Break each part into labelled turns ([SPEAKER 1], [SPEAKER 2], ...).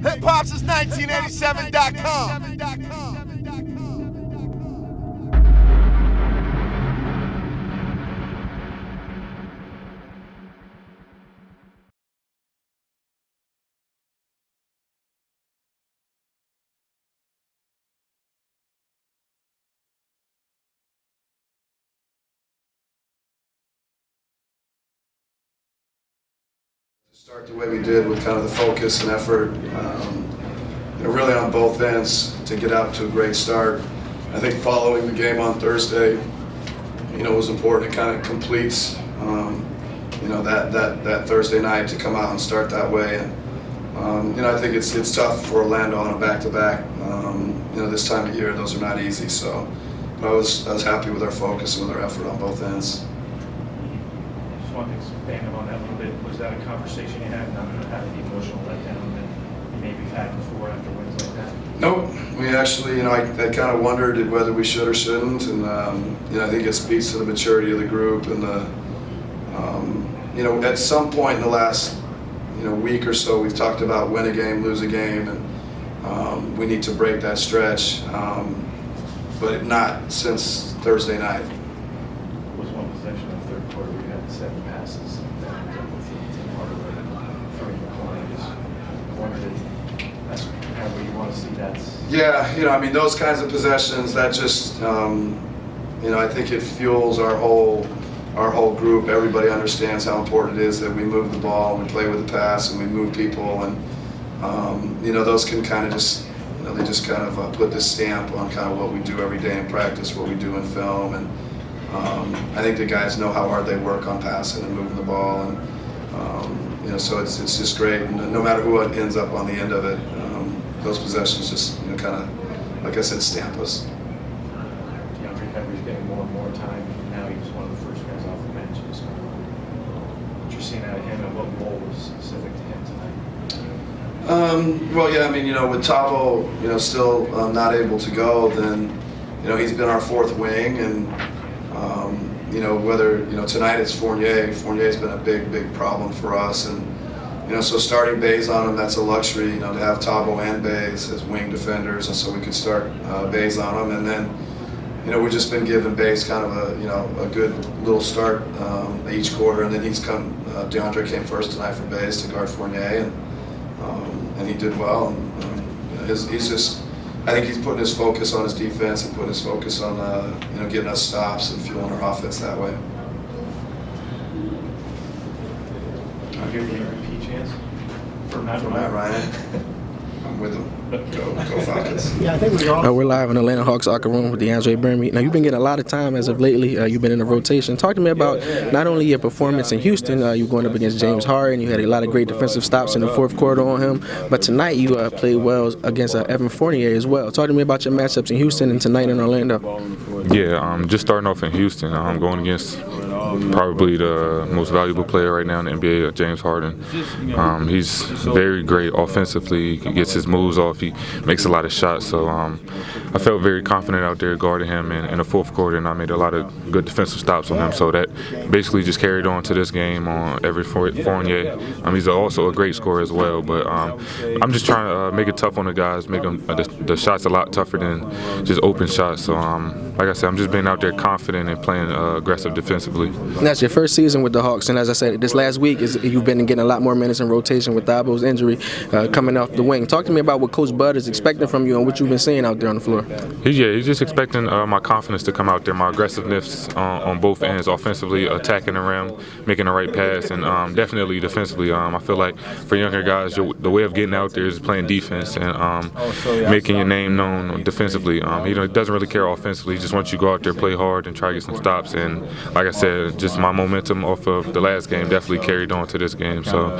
[SPEAKER 1] Hip-hop since 1987.com.
[SPEAKER 2] Start the way we did with kind of the focus and effort, really on both ends to get out to a great start. I think following the game on Thursday, was important. It kind of completes, that Thursday night to come out and start that way. And I think it's tough for Orlando on a back-to-back. This time of year, those are not easy. So, I was happy with our focus and with our effort on both ends.
[SPEAKER 3] Just want to expand on that a little bit. Was that a conversation you had, not having the emotional letdown that you maybe had before after wins like that?
[SPEAKER 2] Nope. We actually, I kind of wondered whether we should or shouldn't, and I think it speaks to the maturity of the group and at some point in the last week or so, we've talked about win a game, lose a game, and we need to break that stretch, but not since Thursday night.
[SPEAKER 3] Was one possession in the third quarter where you had 7 passes that with Tim Hardaway throwing the corner. Just wondered if that's kind of where you want to see that.
[SPEAKER 2] Yeah, those kinds of possessions, that just, I think it fuels our whole group. Everybody understands how important it is that we move the ball, and we play with the pass, and we move people, and those can kind of just, they just kind of put this stamp on kind of what we do every day in practice, what we do in film, and I think the guys know how hard they work on passing and moving the ball, and so it's just great. And no matter who ends up on the end of it, those possessions just kind of, like I said, stamp us.
[SPEAKER 3] DeAndre Bembry's getting more and more time. Now he's one of the first guys off the bench. Just what you're seeing out of him, and what role was specific to him tonight?
[SPEAKER 2] Well, yeah, with Tabo, still not able to go, then, he's been our fourth wing, and, whether, tonight it's Fournier. Fournier's been a big, big problem for us, and, so starting Bays on him, that's a luxury, to have Tabo and Bays as wing defenders, and so we could start Bays on him, and then, we've just been giving Bays kind of a good little start each quarter, and then DeAndre came first tonight for Bays to guard Fournier, and he did well. And, he's just, I think he's putting his focus on his defense and putting his focus on, getting us stops and fueling our offense that way.
[SPEAKER 3] I'll give you a repeat chance for Matt
[SPEAKER 2] Ryan. I'm with him. Go Falcons.
[SPEAKER 4] Yeah, I think we're live in the Atlanta Hawks locker room with DeAndre Bemby. Now, you've been getting a lot of time as of lately. You've been in the rotation. Talk to me about not only your performance in Houston, you were going up against James Harden. You had a lot of great defensive stops in the fourth quarter on him. But tonight you played well against Evan Fournier as well. Talk to me about your matchups in Houston and tonight in Orlando.
[SPEAKER 5] Yeah, just starting off in Houston, I'm going against probably the most valuable player right now in the NBA, James Harden. He's very great offensively. He gets his moves off. He makes a lot of shots. So I felt very confident out there guarding him in the fourth quarter, and I made a lot of good defensive stops on him. So that basically just carried on to this game on every Fournier. He's also a great scorer as well. But I'm just trying to make it tough on the guys, make them the shots a lot tougher than just open shots. So like I said, I'm just being out there confident and playing aggressive defensively.
[SPEAKER 4] That's your first season with the Hawks, and as I said, this last week you've been getting a lot more minutes in rotation with Thabo's injury coming off the wing. Talk to me about what Coach Bud is expecting from you and what you've been seeing out there on the floor.
[SPEAKER 5] He's just expecting my confidence to come out there, my aggressiveness on both ends, offensively, attacking the rim, making the right pass, and definitely defensively. I feel like for younger guys, the way of getting out there is playing defense and making your name known defensively. He doesn't really care offensively. He just wants you to go out there, play hard, and try to get some stops. And like I said, just my momentum off of the last game definitely carried on to this game. So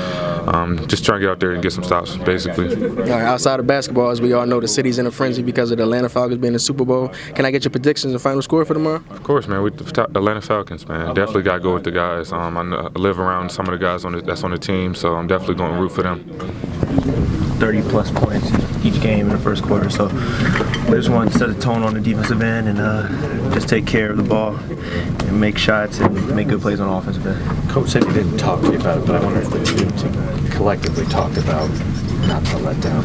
[SPEAKER 5] just trying to get out there and get some stops, basically.
[SPEAKER 4] All right, outside of basketball, as we all know, the city's in a frenzy because of the Atlanta Falcons being in the Super Bowl. Can I get your predictions and final score for tomorrow?
[SPEAKER 5] Of course, man. With the Atlanta Falcons, man. Definitely got to go with the guys. I live around some of the guys that's on the team, so I'm definitely going to root for them.
[SPEAKER 6] 30-plus points each game in the first quarter, so we just want to set a tone on the defensive end and just take care of the ball and make shots and make good plays on the offensive end.
[SPEAKER 7] Coach said he didn't talk to you about it, but I wonder if the team collectively talked about not to let down?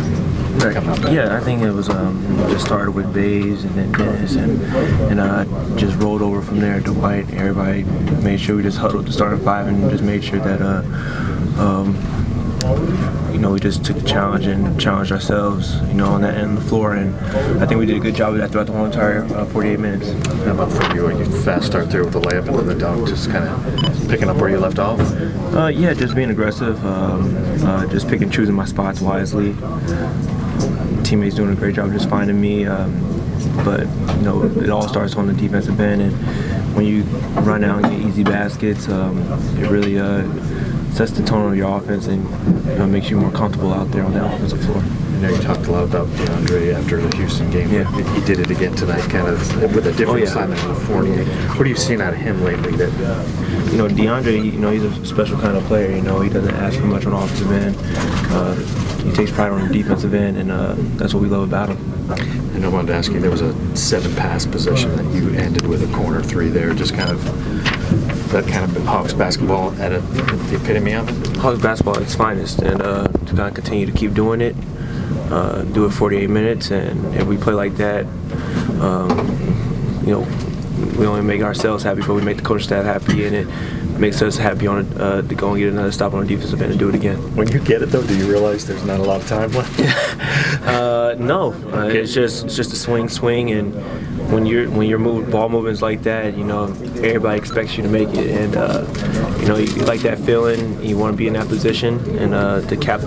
[SPEAKER 6] Yeah, I think it was just started with Bays and then Dennis, and just rolled over from there. Dwight, everybody made sure we just huddled the starting five and just made sure that we just took the challenge and challenged ourselves, on that end of the floor, and I think we did a good job of that throughout the whole entire 48 minutes.
[SPEAKER 7] How about for you? You fast start there with the layup and then the dunk, just kind of picking up where you left off?
[SPEAKER 6] Yeah, just being aggressive, just picking and choosing my spots wisely. Teammates doing a great job just finding me, but it all starts on the defensive end, and when you run out and get easy baskets, it really sets the tone of your offense and makes you more comfortable out there on that offensive floor.
[SPEAKER 7] I know you talked a lot about DeAndre after the Houston game.
[SPEAKER 6] Yeah.
[SPEAKER 7] He did it again tonight, kind of with a different assignment in the Fournier. What are you seeing out of him lately?
[SPEAKER 6] DeAndre, he's a special kind of player. He doesn't ask for much on the offensive end. He takes pride on the defensive end, and that's what we love about him.
[SPEAKER 7] And I wanted to ask you, there was a 7-pass possession that you ended with a corner 3 there, just kind of that kind of Hawks basketball at the epitome of it?
[SPEAKER 6] Hawks basketball at its finest, and to kind of continue to keep doing it, do it 48 minutes, and if we play like that, we only make ourselves happy, but we make the coaching staff happy, and it makes us happy to go and get another stop on the defensive end and do it again.
[SPEAKER 7] When you get it though, do you realize there's not a lot of time left?
[SPEAKER 6] No, it's just a swing, and when you're ball movements like that, everybody expects you to make it, and you like that feeling. You want to be in that position, and to cap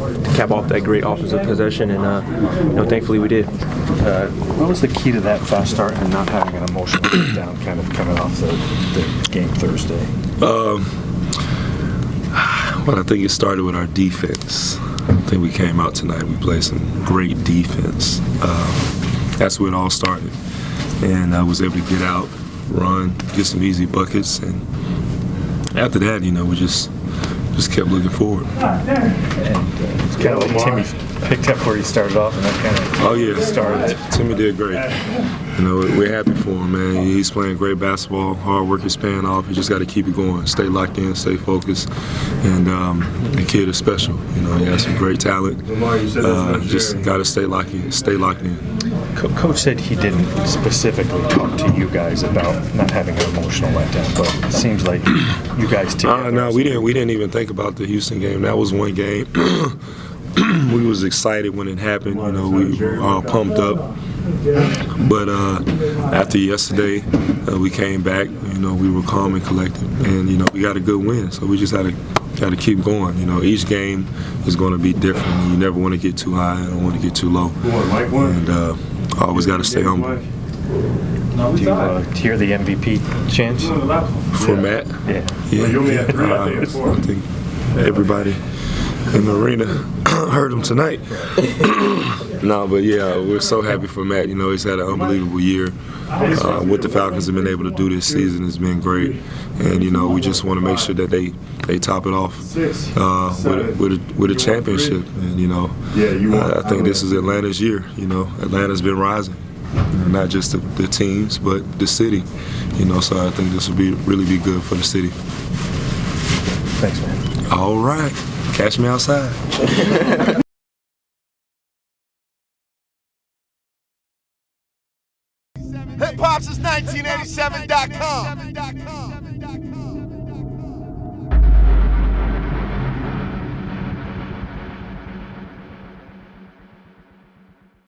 [SPEAKER 6] off that great offensive possession, and thankfully we did.
[SPEAKER 7] What was the key to that fast start and not having an emotional breakdown kind of coming off the game Thursday?
[SPEAKER 8] Well, I think it started with our defense. I think we came out tonight, we played some great defense. That's where it all started. And I was able to get out, run, get some easy buckets, and after that, we just kept looking forward.
[SPEAKER 7] And it's kind of like Timmy picked up where he started off, and that kind of started.
[SPEAKER 8] Timmy did great. We're happy for him, man. He's playing great basketball. Hard work is paying off. You just got to keep it going, stay locked in, stay focused. And the kid is special. He has some great talent. Just got to stay locked in.
[SPEAKER 7] Coach said he didn't specifically talk to you guys about not having an emotional letdown, but it seems like you guys together.
[SPEAKER 8] No, we didn't even think about the Houston game. That was one game. We was excited when it happened. We were all pumped up. But after yesterday, we came back. We were calm and collected, and we got a good win. So we just got to keep going. Each game is going to be different. You never want to get too high. I don't want to get too low. And always got to stay humble.
[SPEAKER 7] Do you hear the MVP chants?
[SPEAKER 8] For Matt?
[SPEAKER 7] Yeah.
[SPEAKER 8] I think everybody in the arena heard him tonight. No, but yeah, we're so happy for Matt. He's had an unbelievable year. What the Falcons have been able to do this season has been great. And, we just want to make sure that they top it off with a championship. And, I think this is Atlanta's year. Atlanta's been rising. Not just the teams, but the city. So I think this will really be good for the city.
[SPEAKER 7] Thanks, man.
[SPEAKER 8] All right. Catch me outside.
[SPEAKER 1] Hip Hop's is 1987.com.